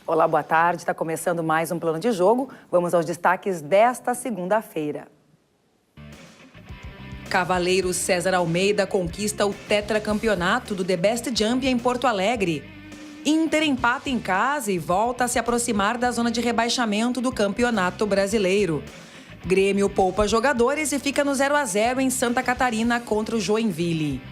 Olá, boa tarde. Está começando mais um Plano de Jogo. Vamos aos destaques desta segunda-feira. Cavaleiro César Almeida conquista o tetracampeonato do The Best Jump em Porto Alegre. Inter empata em casa e volta a se aproximar da zona de rebaixamento do Campeonato Brasileiro. Grêmio poupa jogadores e fica no 0-0 em Santa Catarina contra o Joinville.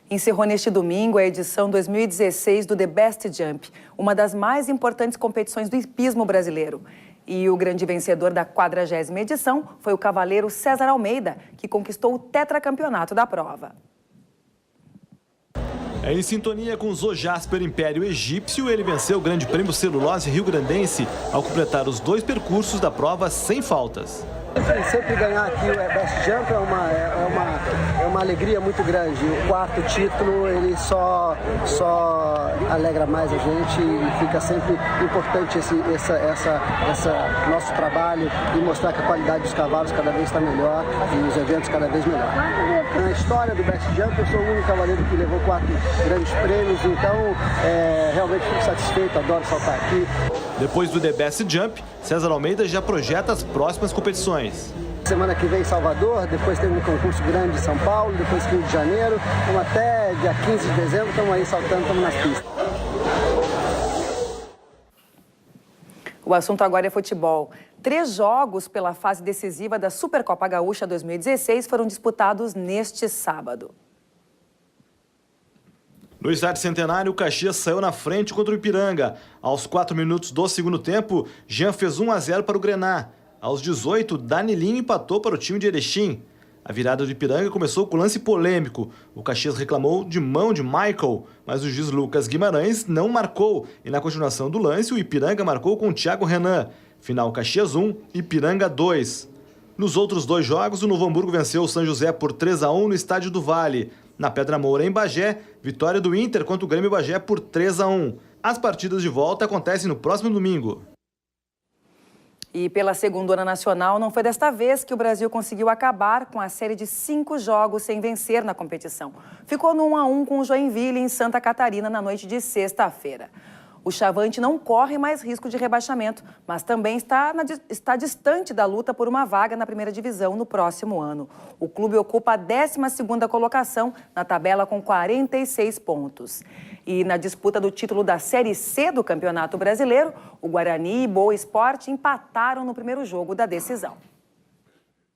Encerrou neste domingo a edição 2016 do The Best Jump, uma das mais importantes competições do hipismo brasileiro. E o grande vencedor da 40ª edição foi o cavaleiro César Almeida, que conquistou o tetracampeonato da prova. Em sintonia com o Zojasper Império Egípcio, ele venceu o Grande Prêmio Celulose Rio-Grandense ao completar os 2 percursos da prova sem faltas. Sempre ganhar aqui o Best Jump é uma alegria muito grande. O 4º título, ele só alegra mais a gente e fica sempre importante esse nosso trabalho e mostrar que a qualidade dos cavalos cada vez está melhor e os eventos cada vez melhor. Na história do Best Jump, eu sou o único cavaleiro que levou 4 grandes prêmios, então realmente fico satisfeito, adoro saltar aqui. Depois do The Best Jump, César Almeida já projeta as próximas competições. Semana que vem em Salvador, depois tem um concurso grande em São Paulo, depois Rio de Janeiro, então até dia 15 de dezembro estamos aí saltando, estamos nas pistas. O assunto agora é futebol. 3 jogos pela fase decisiva da Supercopa Gaúcha 2016 foram disputados neste sábado. No estádio Centenário, o Caxias saiu na frente contra o Ipiranga. Aos 4 minutos do segundo tempo, Jean fez 1-0 para o Grená. Aos 18, Danilinho empatou para o time de Erechim. A virada do Ipiranga começou com lance polêmico. O Caxias reclamou de mão de Michael, mas o juiz Lucas Guimarães não marcou. E na continuação do lance, o Ipiranga marcou com o Thiago Renan. Final Caxias 1, Ipiranga 2. Nos outros 2 jogos, o Novo Hamburgo venceu o São José por 3-1 no Estádio do Vale. Na Pedra Moura, em Bagé, vitória do Inter contra o Grêmio Bagé por 3-1. As partidas de volta acontecem no próximo domingo. E pela segundona nacional, não foi desta vez que o Brasil conseguiu acabar com a série de 5 jogos sem vencer na competição. Ficou no 1-1 com o Joinville em Santa Catarina na noite de sexta-feira. O Chavante não corre mais risco de rebaixamento, mas também está distante da luta por uma vaga na primeira divisão no próximo ano. O clube ocupa a 12ª colocação na tabela com 46 pontos. E na disputa do título da Série C do Campeonato Brasileiro, o Guarani e Boa Esporte empataram no primeiro jogo da decisão.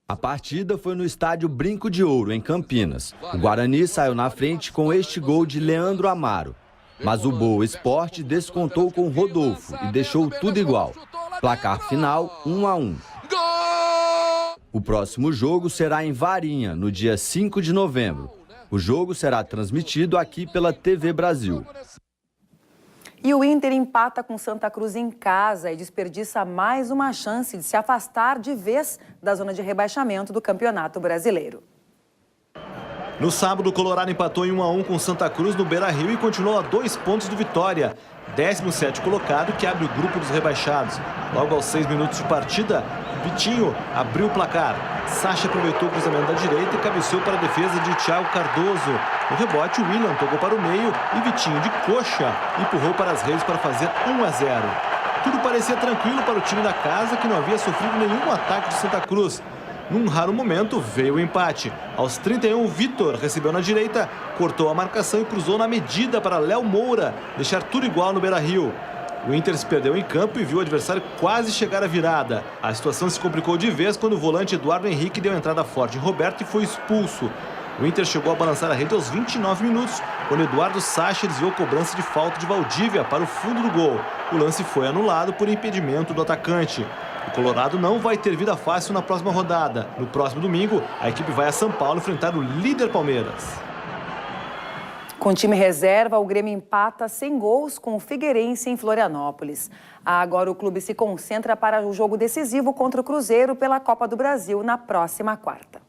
A partida foi no estádio Brinco de Ouro, em Campinas. O Guarani saiu na frente com este gol de Leandro Amaro. Mas o Boa Esporte descontou com Rodolfo e deixou tudo igual. Placar final 1-1. O próximo jogo será em Varinha, no dia 5 de novembro. O jogo será transmitido aqui pela TV Brasil. E o Inter empata com Santa Cruz em casa e desperdiça mais uma chance de se afastar de vez da zona de rebaixamento do Campeonato Brasileiro. No sábado, o Colorado empatou em 1-1 com Santa Cruz no Beira-Rio e continuou a 2 pontos do Vitória. 17º colocado, que abre o grupo dos rebaixados. Logo aos 6 minutos de partida, Vitinho abriu o placar. Sacha aproveitou o cruzamento da direita e cabeceou para a defesa de Thiago Cardoso. No rebote, o William tocou para o meio e Vitinho, de coxa, empurrou para as redes para fazer 1-0. Tudo parecia tranquilo para o time da casa, que não havia sofrido nenhum ataque de Santa Cruz. Num raro momento, veio o empate. Aos 31, Vitor recebeu na direita, cortou a marcação e cruzou na medida para Léo Moura deixar tudo igual no Beira-Rio. O Inter se perdeu em campo e viu o adversário quase chegar à virada. A situação se complicou de vez quando o volante Eduardo Henrique deu entrada forte em Roberto e foi expulso. O Inter chegou a balançar a rede aos 29 minutos, quando Eduardo Sacha desviou a cobrança de falta de Valdívia para o fundo do gol. O lance foi anulado por impedimento do atacante. O Colorado não vai ter vida fácil na próxima rodada. No próximo domingo, a equipe vai a São Paulo enfrentar o líder Palmeiras. Com time reserva, o Grêmio empata sem gols com o Figueirense em Florianópolis. Agora o clube se concentra para o jogo decisivo contra o Cruzeiro pela Copa do Brasil na próxima quarta.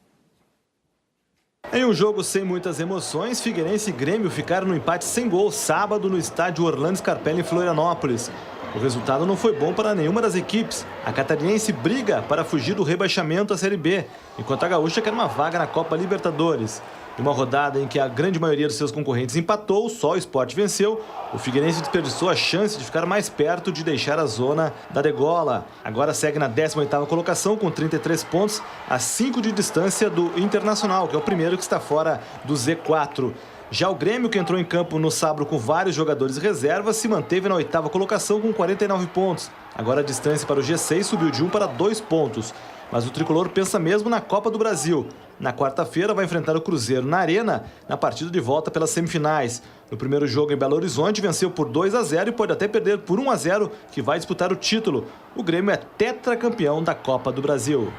Em um jogo sem muitas emoções, Figueirense e Grêmio ficaram no empate sem gol sábado no estádio Orlando Scarpelli em Florianópolis. O resultado não foi bom para nenhuma das equipes. A catarinense briga para fugir do rebaixamento à Série B, enquanto a gaúcha quer uma vaga na Copa Libertadores. Em uma rodada em que a grande maioria dos seus concorrentes empatou, só o Sport venceu, o Figueirense desperdiçou a chance de ficar mais perto de deixar a zona da degola. Agora segue na 18ª colocação com 33 pontos, a 5 de distância do Internacional, que é o primeiro que está fora do Z4. Já o Grêmio, que entrou em campo no sábado com vários jogadores reservas, se manteve na 8ª colocação com 49 pontos. Agora a distância para o G6 subiu de 1 para 2 pontos. Mas o tricolor pensa mesmo na Copa do Brasil. Na quarta-feira vai enfrentar o Cruzeiro na Arena, na partida de volta pelas semifinais. No primeiro jogo em Belo Horizonte, venceu por 2-0 e pode até perder por 1-0, que vai disputar o título. O Grêmio é tetracampeão da Copa do Brasil.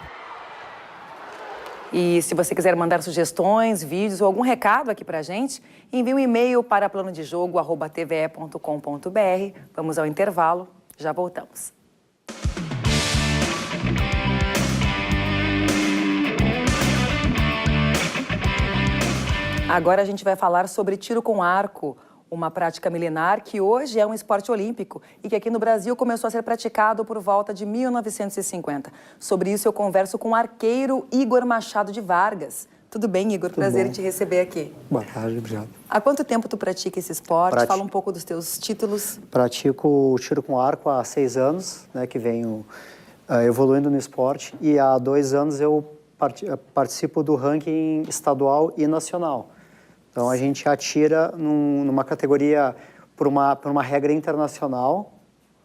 E se você quiser mandar sugestões, vídeos ou algum recado aqui pra gente, envie um e-mail para planodejogo@tve.com.br. Vamos ao intervalo, já voltamos. Agora a gente vai falar sobre tiro com arco, uma prática milenar que hoje é um esporte olímpico e que aqui no Brasil começou a ser praticado por volta de 1950. Sobre isso eu converso com o arqueiro Igor Machado de Vargas. Tudo bem, Igor? Prazer em te receber aqui. Boa tarde, obrigado. Há quanto tempo tu pratica esse esporte? Fala um pouco dos teus títulos. Pratico tiro com arco há 6 anos, né, que venho evoluindo no esporte, e há 2 anos eu participo do ranking estadual e nacional. Então a gente atira numa categoria por uma regra internacional,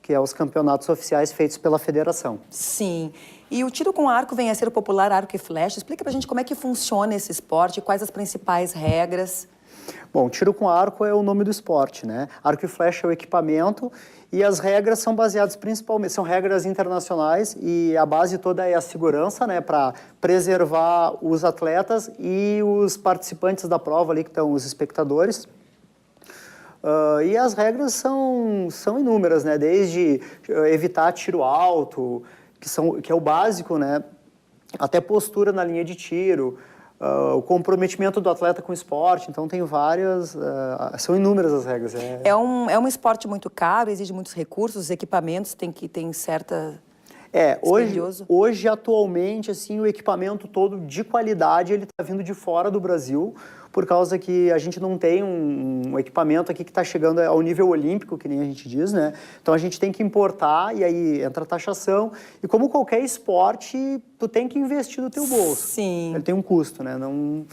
que é os campeonatos oficiais feitos pela federação. Sim. E o tiro com arco vem a ser o popular arco e flecha. Explica pra gente como é que funciona esse esporte, quais as principais regras. Bom, tiro com arco é o nome do esporte, né? Arco e flecha é o equipamento e as regras são baseadas principalmente, são regras internacionais e a base toda é a segurança, né? Para preservar os atletas e os participantes da prova ali, que estão os espectadores. E as regras são inúmeras, né? Desde evitar tiro alto, que é o básico, né? Até postura na linha de tiro, o comprometimento do atleta com o esporte. Então tem várias, são inúmeras as regras. É um esporte muito caro, exige muitos recursos, os equipamentos tem certa... Hoje atualmente, assim, o equipamento todo de qualidade, ele está vindo de fora do Brasil, por causa que a gente não tem um equipamento aqui que está chegando ao nível olímpico, que nem a gente diz, né? Então a gente tem que importar e aí entra a taxação. E como qualquer esporte, tu tem que investir no teu bolso. Sim. Ele tem um custo, né? Não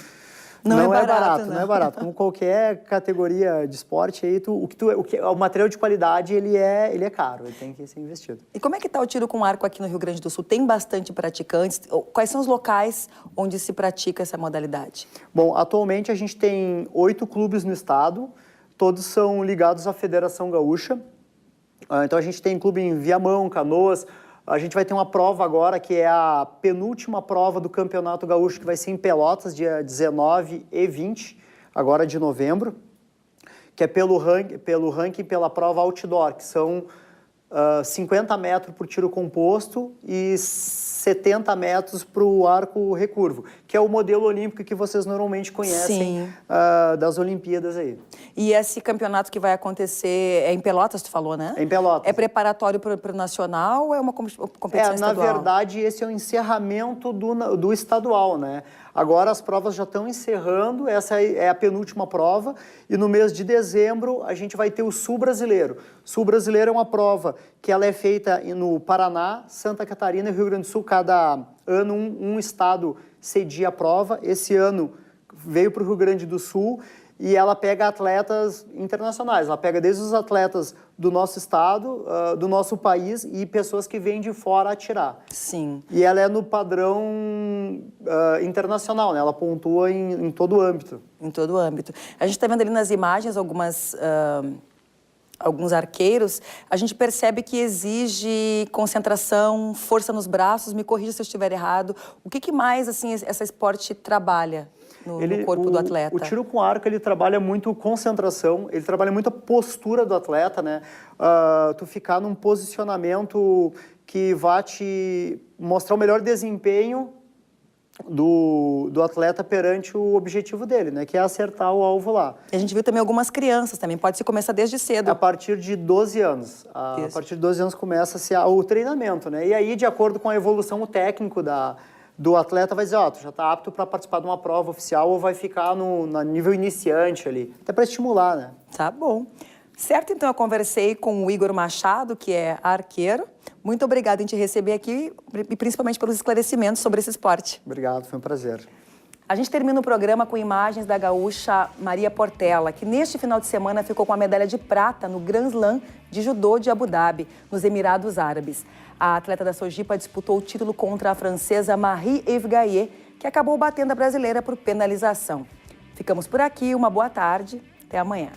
é barato. Como qualquer categoria de esporte, aí o material de qualidade ele é caro, ele tem que ser investido. E como é que está o tiro com arco aqui no Rio Grande do Sul? Tem bastante praticantes? Quais são os locais onde se pratica essa modalidade? Bom, atualmente a gente tem 8 clubes no estado, todos são ligados à Federação Gaúcha. Então a gente tem clube em Viamão, Canoas. A gente vai ter uma prova agora, que é a penúltima prova do Campeonato Gaúcho, que vai ser em Pelotas, dia 19 e 20, agora de novembro, que é pelo ranking, pela prova outdoor, que são 50 metros para o tiro composto e 70 metros para o arco recurvo, que é o modelo olímpico que vocês normalmente conhecem das Olimpíadas aí. E esse campeonato que vai acontecer é em Pelotas, tu falou, né? É em Pelotas. É preparatório para o nacional ou é uma competição estadual? Na verdade, esse é o encerramento do estadual, né? Agora as provas já estão encerrando, essa é a penúltima prova, e no mês de dezembro a gente vai ter o Sul Brasileiro. Sul Brasileiro é uma prova que ela é feita no Paraná, Santa Catarina e Rio Grande do Sul. Cada ano um estado cedia a prova. Esse ano veio para o Rio Grande do Sul e ela pega atletas internacionais. Ela pega desde os atletas do nosso estado, do nosso país e pessoas que vêm de fora atirar. Sim. E ela é no padrão internacional, né? Ela pontua em todo o âmbito. Em todo o âmbito. A gente está vendo ali nas imagens alguns arqueiros. A gente percebe que exige concentração, força nos braços. Me corrija se eu estiver errado. O que mais assim esse esporte trabalha no corpo do atleta? O tiro com arco, ele trabalha muito concentração, ele trabalha muito a postura do atleta, né? Tu ficar num posicionamento que vai te mostrar o melhor desempenho do atleta perante o objetivo dele, né? Que é acertar o alvo lá. E a gente viu também algumas crianças também, pode-se começar desde cedo. A partir de 12 anos. A partir de 12 anos começa-se o treinamento, né? E aí, de acordo com a evolução, o técnico do atleta vai dizer, ó, tu já está apto para participar de uma prova oficial ou vai ficar no nível iniciante ali, até para estimular, né? Tá bom. Certo, então eu conversei com o Igor Machado, que é arqueiro. Muito obrigada em te receber aqui e principalmente pelos esclarecimentos sobre esse esporte. Obrigado, foi um prazer. A gente termina o programa com imagens da gaúcha Maria Portela, que neste final de semana ficou com a medalha de prata no Grand Slam de judô de Abu Dhabi, nos Emirados Árabes. A atleta da Sojipa disputou o título contra a francesa Marie-Eve Gaillet, que acabou batendo a brasileira por penalização. Ficamos por aqui, uma boa tarde, até amanhã.